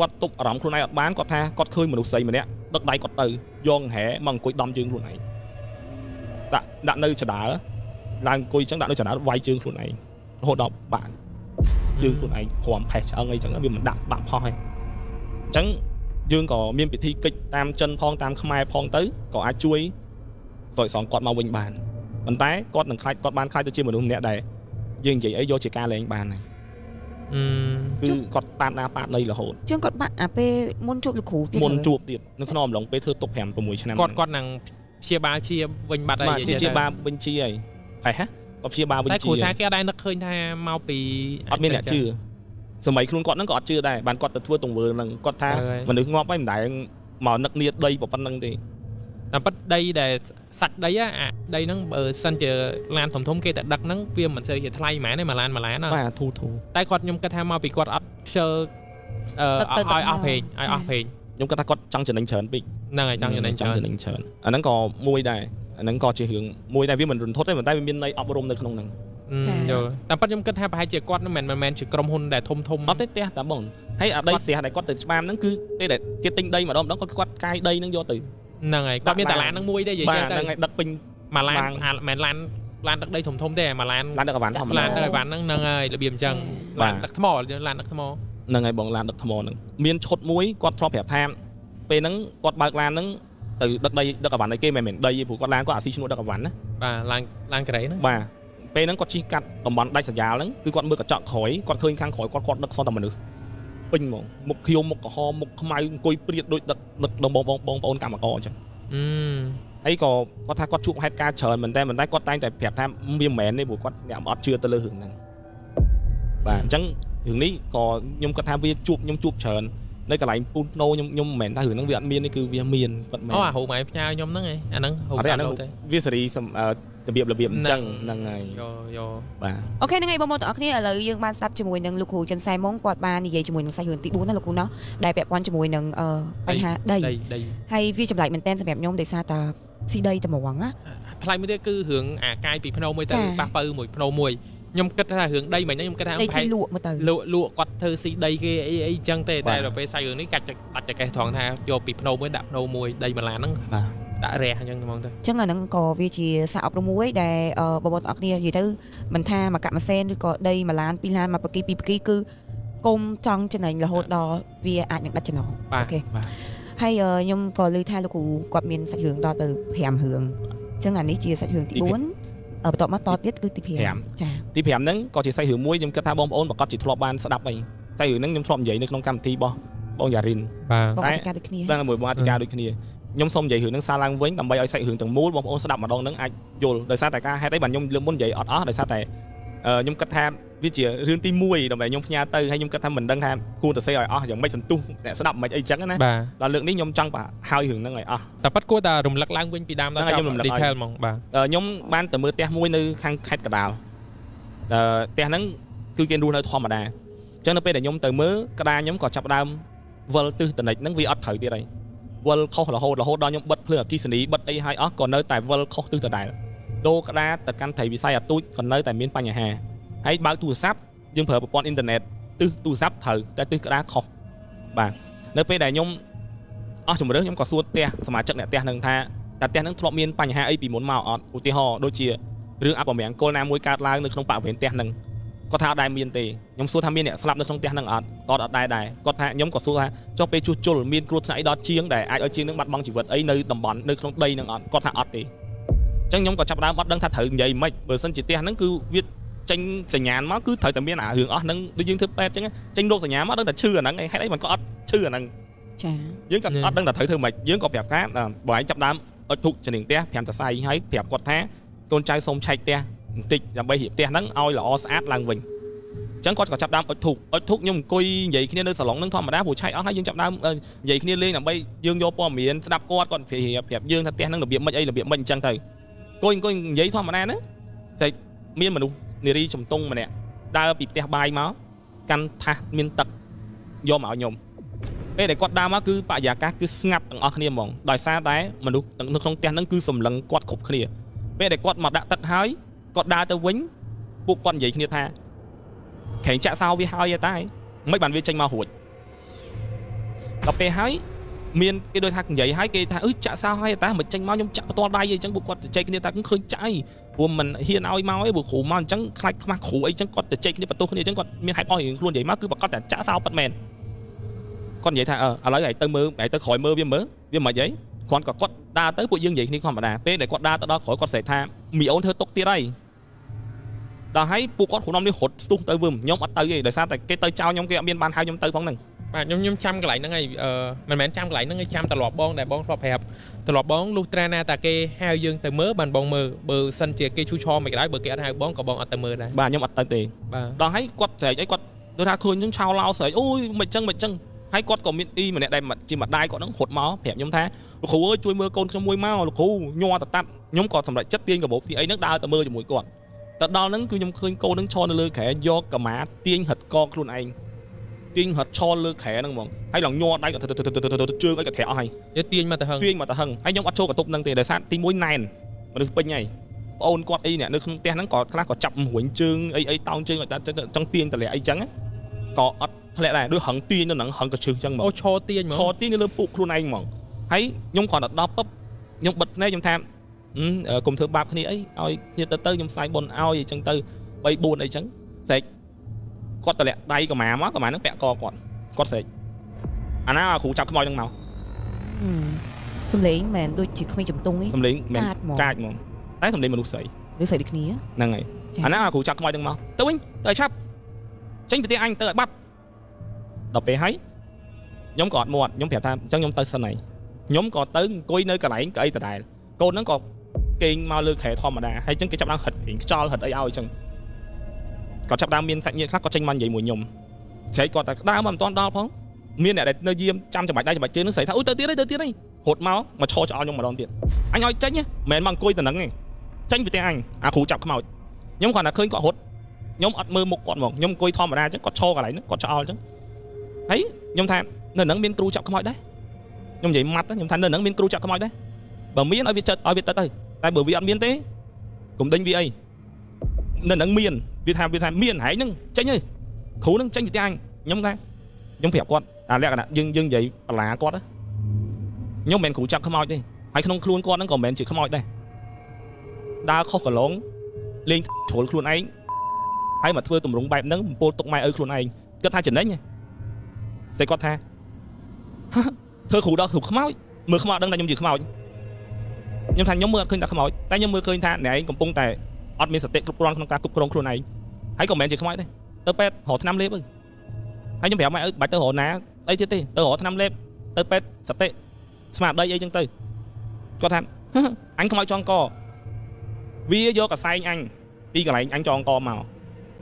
គាត់ទប់អារម្មណ៍ខ្លួនឯងអត់បានគាត់ថាគាត់ឃើញមនុស្សស្រីម្នាក់ដឹកដៃគាត់ទៅយកហែមកអង្គុយដំជើងខ្លួនឯងដាក់នៅចដាលឡើងអង្គុយចឹងដាក់នៅចដាលវាយជើងខ្លួនឯងរហូតដល់បាក់ជើងខ្លួនឯងព្រមផេះឆ្អឹងអីចឹងវាមិនដាក់បាក់ផុសហើយអញ្ចឹងយើងក៏មានពិធីកិច្ចតាមចិនផងតាមខ្មែរផងទៅក៏អាចជួយស្រោចស្រង់គាត់មកវិញបានប៉ុន្តែគាត់នឹងខ្លាចគាត់បានខ្លាចទៅជាមនុស្សម្នាក់ដែលយើងនិយាយអីយកជាការលែងបានហើយគឺគាត់ប៉ាតណាប៉ាតនៃរហូតជាងគាត់បាក់អាពេលមុនជួបលោកគ្រូទៀតមុនជួបទៀតនៅក្នុងអំឡុងពេលធ្វើទុក5 6ឆ្នាំគាត់នឹងព្យាបាលជាវិញបាត់ហើយព្យាបាលវិញជាហើយហើយហ៎គាត់ព្យាបាលវិញជាតែគ្រូសាគេអត់ដែរនឹកឃើញថាមកពីអត់មានអ្នកជឿសម័យខ្លួនគាត់ហ្នឹងក៏អត់ជឿដែរបានគាត់ទៅធ្វើទង្វើហ្នឹងគាត់ថាមនុស្សងាប់ហើយមិនដែលមកនឹកនាដីប៉ុណ្្នឹងទេតែប៉ិតដីដែលសាច់ដីអាដីហ្នឹងបើសិនជាឡានធំគេតែដឹកហ្នឹងវាមិនសូវជាថ្លៃហ្មងទេមួយឡានបាទធូតែគាត់ខ្ញុំគិតថាមកពីគាត់អត់ខ្ជិលឲ្យអស់ពេកខ្ញុំគិតថាគាត់ចង់ចំណេញច្រើនពេកហ្នឹងហើយចង់ចំណេញច្រើនអាហ្នឹងក៏មួយដែរអាហ្នឹងក៏ជារឿងមួយដែរវាមិនរន្ធត់ទេប៉ុន្តែវាមានន័យអប់រំនៅក្នុងហ្នឹងចូលតែប៉ិតខ្ញុំគិតថាប្រហែលជាគាត់មិនមែនជាក្រុមហ៊ុនដែលធំអត់ទេផ្ទះតាបងហើយអាដីស្រះដែលគាត់ទៅច្បាមហ្នឹងគឺពេលដែលគេទិញដីម្ដងគាត់កាយដីហ្នឹងយកទៅហ្នឹងហើយគាត់មានតាឡានហ្នឹងមួយទេនិយាយទៅហ្នឹងហើយដឹកពេញមួយឡានមិនឡានដឹកដីធំទេមួយឡានដឹកអីវ៉ាន់ធម្មតាឡានដឹកអីវ៉ាន់ហ្នឹងហើយរបៀបអញ្ចឹងឡានដឹកថ្មឡានដឹកថ្មហ្នឹងហើយបងឡានដឹកថ្មហ្នឹងមានឈុតមួយគាត់ធ្លាប់ប្រាប់ថាពេលហ្នឹងគាត់បើកឡានហ្នឹងទៅដឹកដីដឹកអីវ៉ាន់ឲ្យគេមិនមែនដីទេព្រោះគាត់ឡានគាត់អាស៊ីឈ្នួលដឹកអីវ៉ាន់ណាបាទឡានក្រេហ្នឹងបាទពេលហ្នឹងគាត់ជិះកាត់តំបន់ដាច់ស្រយាលហ្នឹងគឺគាត់មើលកញ្ចក់ក្រោយគាត់ឃើញខាងក្រោយគាត់ដឹកសតតែមនុស្សពេញហ្មងមុខខៀវមុខក្រហមមុខខ្មៅអង្គុយព្រាតដូចដឹកបងប្អូនកម្មករអញ្ចឹងហើយក៏គាត់ថាគាត់ជួបហេតុការណ៍ច្រើនមែនតែគាត់តែងតែប្រាប់ថាវាមិនមែនទេព្រោះគាត់អ្នកអត់ជឿទៅលើរឿងហ្នឹងបាទអញ្ចឹងរឿងនេះក៏ខ្ញុំគាត់ថាវាខ្ញុំជួបច្រើននៅកន្លែងពូនភ្នោខ្ញុំមិនមែនថារឿងហ្នឹងវាអត់មានទេគឺវាមានគាត់មែនអូអាហូម៉ៃផ្ញើខ្ញុំហ្នឹងឯងអាហ្នឹងហូម៉ៃទេវាសេរីរបៀបអញ្ចឹងហ្នឹងហើយយកបាទអូខេហ្នឹងហើយបងប្អូនទាំងអស់គ្នាឥឡូវយើងបានស្ដាប់ជាមួយនឹងលោកគ្រូចិនសែម៉ុងគាត់បាននិយាយជាមួយនឹងសាច់រឿងទី4ណាលោកគ្រូណោះដែលពាក់ព័ន្ធជាមួយនឹងបញ្ហាដីហើយវាចម្លែកមែនតើសម្រាប់ខ្ញុំដោយសារតែស៊ីដីតែហ្មងណាផ្លៃមួយទៀតគឺរឿងអាកាយពីភ្នោមួយទៅប៉ះបើមួយភ្នោមួយខ្ញុំគិតថារឿងដីមិញខ្ញុំគិតថាប្រហែលលក់មកទៅលក់គាត់ធ្វើស៊ីដីគេអីអញ្ចឹងទេតែដល់ពេលសាច់រឿងនេះកាច់ដាច់ចកេះត្រង់ថាយកពីភ្នោមួយដាក់ភ្នោមួយដីមួយឡានហ្នឹងដាក់រះអញ្ចឹងហ្មងទៅអញ្ចឹងអាហ្នឹងក៏វាជាសារអប់រំមួយដែលបងប្អូនទាំងអស់គ្នានិយាយទៅមិនថាមកកាក់ម៉ាសែនឬក៏ដីមួយឡានពីរឡានមកបកគីពីបកគីគឺគុំចង់ចំណេញរហូតដល់វាអាចនឹងដាច់ចំណងអូខេហើយខ្ញុំក៏ឮថាលោកគ្រូគាត់មានសាច់រឿងដល់ទៅ5រឿងអញ្ចឹងអានេះជាសាច់រឿងទី4បន្ទាប់មកតទៀតគឺទី5ចាទី5ហ្នឹងក៏ជាសាច់រឿងមួយខ្ញុំគិតថាបងប្អូនប្រកាសជាធ្លាប់បានស្ដាប់អីតែរឿងហ្នឹងខ្ញុំធ្លាប់និយាយនៅក្នុងកម្មវិធីរបស់បងយ៉ារិនបងអធិការដូចគ្នាហ្នឹងមួយបងអធិការដូចគ្នាខ្ញុំសូមនិយាយរឿងហ្នឹងសារឡើងវិញដើម្បីឲ្យសាច់រឿងទាំងមូលបងប្អូនស្ដាប់ម្ដងហ្នឹងអាចយល់ដោយសារតែការហេតុអីបានខ្ញុំលើកមុននិយាយអត់អស់ដោយសារតែខ្ញុំគិតថាវាជារឿងទី1ដើម្បីខ្ញុំផ្ញើទៅហើយខ្ញុំគិតថាមិនដឹងថាគួរទៅសេឲ្យអស់យ៉ាងម៉េចសន្ទុះអ្នកស្ដាប់មិនអីចឹងណាដល់លើកនេះខ្ញុំចង់ហើយរឿងហ្នឹងឲ្យអស់តែប៉ាត់គួរតែរំលឹកឡើងវិញពីដើមដល់ចប់ detail ហ្មងបាទខ្ញុំបានទៅមើលផ្ទះមួយនៅខាងខេត្តកណ្ដាលផ្ទះហ្នឹងគឺគេរស់នៅធម្មតាអញ្ចឹងនៅពេលដែលខ្ញុំទៅមើលក្តារខ្ញុំក៏ចាប់ដើមវិលទិសតនិចហ្នឹងវាអត់ត្រូវទៀតហើយវិលខុសរហូតដល់ខ្ញុំបិទភ្លើងអគ្គិសនីបិទអីឲ្យអស់ក៏នៅតែវិលខុសទិសដដែលដូរក្តារទៅកាន់ត្រីវិស័យអាទូចក៏នៅតែមានបញ្ហាហើយបើកទូរស័ព្ទយើងប្រើប្រព័ន្ធអ៊ីនធឺណិតទិសទូរស័ព្ទត្រូវតែទិសក្តារខុសបាទនៅពេលដែលខ្ញុំអស់ជំរឿនខ្ញុំក៏សួរផ្ទះសមាជិកអ្នកផ្ទះនឹងថាតើផ្ទះនឹងធ្លាប់មានបញ្ហាអីពីមុនមកអត់ឧទាហរណ៍ដូចជារឿងអពមង្គលណាមួយកើតឡើងនៅក្នុងបរិវេណផ្ទះនឹងគាត់ថាអត់ដែរមានទេខ្ញុំសួរថាមានអ្នកស្លាប់នៅក្នុងផ្ទះនឹងអត់គាត់អត់ដែរគាត់ថាខ្ញុំក៏សួរថាចុះពេលជួសជុលមានគ្រោះថ្នាក់អីដល់ជាងដែលអាចឲ្យជាងនឹងបាត់បង់ជីវិតអីនៅតំបន់នៅក្នុងដីនឹងអត់គាត់ថាអត់ទេអញ្ចឹងខ្ញុំក៏ចាប់ដើមអត់ដឹងថាត្រូវនិយាយមិនបើសិនជាផ្ទះហ្នឹងគឺវាចេញសញ្ញាណមកគឺត្រូវតែមានអារឿងអស់ហ្នឹងដូចយើងធ្វើពេទ្យអញ្ចឹងចេញរោគសញ្ញាមកដឹងតែឈឺអាហ្នឹងហេតុអីមិនក៏អត់ឈឺអាហ្នឹងចាយើងក៏អត់ដឹងថាត្រូវធ្វើម៉េចយើងក៏ប្រាប់ថាបើឯងចាប់ដើមអុជធូបជំនាញផ្ទះ5សរសៃហើយប្រាប់គាត់ថាកូនចៅសូមឆែកផ្ទះបន្តិចដើម្បីរៀបផ្ទះហ្នឹងឲ្យល្អស្អាតឡើងវិញអញ្ចឹងគាត់ក៏ចាប់ដើមអុជធូបខ្ញុំអង្គុយនិយាយគ្នានៅសាឡុងហ្នឹងធម្មតាព្រោះឆែកអស់ហើយយើងចាប់ដើមនិយាយគ្នាលេងដើម្បីយើងយកព័ត៌មានស្ដាប់គាត់ប្រាប់យើងថាផ្ទះហ្នឹងរបៀបម៉េចអីរបៀបម៉េចអញ្ចឹងទៅអង្គុយនិយាយធម្មតាហ្នឹងតែមានមនុស្សនារីចំតុងម្នាក់ដើរពីផ្ទះបាយមកកាន់ថាសមានទឹកយកមកឲ្យខ្ញុំពេលដែលគាត់ដើរមកគឺបរិយាកាសគឺស្ងាត់ទាំងអស់គ្នាហ្មងដោយសារតែមនុស្សនៅក្នុងផ្ទះហ្នឹងគឺសម្លឹងគាត់គ្រប់គ្នាពេលដែលគាត់មកដាក់ទឹកហើយគាត់ដើរទៅវិញពួកគាត់និយាយគ្នាថាខែងចាក់សោវាហើយតែមិនបានវាចេញមករួច ដល់ពេលហើយមានគេដូចថានិយាយហើយគេថាចាក់សោហើយតាមិនចេញមកខ្ញុំចាក់ផ្ទាល់ដៃអីចឹងពួកគាត់ទៅចែកគ្នាតាឃើញចាក់អីព្រោះមិនហ៊ានឲ្យមកអីព្រោះគ្រូមកអញ្ចឹងខ្លាចខ្មាស់គ្រូអីចឹងគាត់ទៅចែកគ្នាបន្ទោសគ្នាអញ្ចឹងគាត់មានហេតុផលរៀងខ្លួននិយាយមកគឺប្រកាសតែចាក់សោប៉ាត់មែនគាត់និយាយថាឥឡូវឯងទៅមើលឯងទៅក្រោយមើលវាមិនអីគាត់ក៏គាត់ដើរទៅពួកយើងនិយាយគ្នាធម្មតាពេលដែលគាត់ដើរទៅដល់ក្រោយគាត់ស្រែកថាមីអូនធ្វើຕົកទៀតហើយដល់ហើយពួកគាត់គ្រូនំនេះរត់ស្ទុះទៅវិញខ្ញុំអត់ទៅទេដោយសារតែគេទៅចោលខ្ញុំគេអត់មានបានហៅខ្ញុំទៅផងហ្នឹងបាទខ្ញុំចាំកន្លែងហ្នឹងហើយមិនមែនចាំកន្លែងហ្នឹងឯងចាំត្រឡប់បងដែលបងធ្លាប់ប្រាប់ត្រឡប់បងលុះត្រាណាតាគេហៅយើងទៅមើលបានបងមើលបើសិនជាគេឈូឆរមិនក៏ដោយបើគេអត់ហៅបងក៏បងអត់ទៅមើលដែរបាទខ្ញុំអត់ទៅទេបាទដល់ហើយគាត់ស្រែកអីគាត់ដូចថាឃើញខ្ញុំឆោឡោស្រែកអូយមិនចឹងហើយគាត់ក៏មានអ៊ីម្នាក់ដែលជាម្ដាយគាត់ហ្នឹងរត់មកប្រាប់ខ្ញុំថាលោកគ្រូអើយជួយមើលកូនខ្ញុំមួយមកលោកគ្រូញ័រតតាត់ខ្ញុំក៏សម្រេចចិត្តទាញកាបូបទីអីហ្នឹងដើរទៅមើលជាមួយគាត់ទៅដល់ហ្នឹងគឺខ្ញុំឃើញកូនហ្នឹងឈរនៅលើក្រែយកកាម៉ាទាញហិតកខ្លួនឯងទាញហិតឈរលើក្រែហ្នឹងហ្មងហើយឡើងញ័រដៃក៏ជើងអីក៏ធ្រាក់អស់ហើយទាញមកទៅហឹងហើយខ្ញុំអត់ចូលកតុបហ្នឹងទេដោយសារទី1ណែនមនុស្សពេញហើយបងអូនគាត់អីអ្នកនៅក្នុងផ្ទះហ្នឹងក៏ខ្លះក៏ចាប់រួញជើងអីតោងជើងឲ្យចង់ទាញតម្លាក់អីចឹងក៏អត់ធ្លាក់ដែរដូចហឹងទាញនៅហ្នឹងហឹងក៏ជើងចឹងហ្មងអូឈរទាញហ្មងឈរទាញនៅលើពុកខ្លួនឯងហ្មងហើយខ្ញុំគ្រាន់តែដល់ពឹបខ្ញុំបិទភ្នែកខ្ញុំថាកុំធ្វើបាបគ្នាអីឲ្យគ្នាទៅខ្ញុំផ្សាយបុណ្យឲ្យអីចឹងទៅ3 4អីចឹងស្រែកគាត់តម្លាក់ដៃកាម៉ាមកកាម៉ាហ្នឹងពាក់កគាត់ស្រែកអាណាគ្រូចាប់ខ្មោចហ្នឹងមកសំលេងមិនដូចជាក្មេងចំទង់ទេសំលេងមិនកាចហ្មងតែសំលេងមនុស្សស្រីដូចស្រីដូចគ្នាហ្នឹងហើយអាណាគ្រូចាប់ខ្មោចហ្នឹងមកទៅវិញទៅឆាប់ចេញពីផ្ទះអញទៅឲ្យបាត់ដល់ពេលហើយខ្ញុំក៏អត់មាត់ខ្ញុំប្រាប់ថាអញ្ចឹងខ្ញុំទៅសិនហើយខ្ញុំក៏ទៅអង្គុយនៅកន្លែងកៅអីដដែលកូនហ្នឹងក៏គេងមកលើក្រែធម្មតាហើយអញ្ចឹងគេចាប់ដើមហិតខ្យល់ហិតអីឲ្យអញ្ចឹងគាត់ចាប់ដើមមានសាច់ញាតិខ្លះគាត់ចេញមកនិយាយមួយខ្ញុំស្រីគាត់តែដើមមិនទាន់ដល់ផងមានអ្នកដែលនៅយាមចាំច្បាច់ដៃច្បាច់ជើងនឹងស្រីថាអូទៅទៀតហើយរត់មកឈរចោលខ្ញុំម្ដងទៀតអញឲ្យចេញមិនមែនមកអង្គុយទៅនឹងទេចេញពីផ្ទះអញអាគ្រូចាប់ខ្មោចខ្ញុំគាត់តែឃើញគាត់រត់ខ្ញុំអត់មើលមុខគាត់ហ្មងខ្ញុំអង្គុយធម្មតាអញ្ចឹងគាត់ឈរកន្លែងហ្នឹងគាត់ចោលអញ្ចឹងហើយខ្ញុំថានៅហ្នឹងមានគ្រូចាប់ខ្មោចដែរខ្ញុំនិយាយម៉ាត់ខ្ញុំថានៅហ្នឹងមានគ្រូចាប់ខ្មោចដែរបើមានឲ្យវាចិត្តឲ្យវាទៅតែបើវាអត់មានទេកុំដេញវាអីនៅហ្នឹងមានវាថាមានហែងហ្នឹងចេញហើយគ្រូហ្នឹងចេញពីផ្ទះអញខ្ញុំថាខ្ញុំប្រាប់គាត់អាលក្ខណៈយើងនិយាយបលាគាត់ខ្ញុំមិនមែនគ្រូចាប់ខ្មោចទេហើយក្នុងខ្លួនគាត់ហ្នឹងក៏មិនមែនជាខ្មោចដែរដើរខុសកន្លងលេងជ្រុលខ្លួនឯងហើយមកធ្វើទម្រង់បែបហ្នឹងបំពោលទុកម៉ែឪខ្លួនឯងគាត់ថាចំណេញស្អីគាត់ថាធ្វើគ្រូដល់គ្រូខ្មោចមើលខ្មោចដឹងថាខ្ញុំជាខ្មោចខ្ញុំថាខ្ញុំមើលអត់ឃើញតែខ្មោចតែខ្ញុំមើលឃើញថាអ្នកឯងកំពុងតែអត់មានសតិគ្រប់គ្រាន់ក្នុងការគ្រប់គ្រងខ្លួនឯងហើយក៏មិនមែនជាខ្មោចដែរទៅពេទ្យរកថ្នាំលេបហើយខ្ញុំប្រាប់ម៉ែឪបាច់ទៅរកណាអីទៀតទេទៅរកថ្នាំលេបទៅពេទ្យសតិស្មារតីអីចឹងទៅគាត់ថាអញខ្មោចចងកវាយកកសែងអញពីកន្លែងអញចងកមក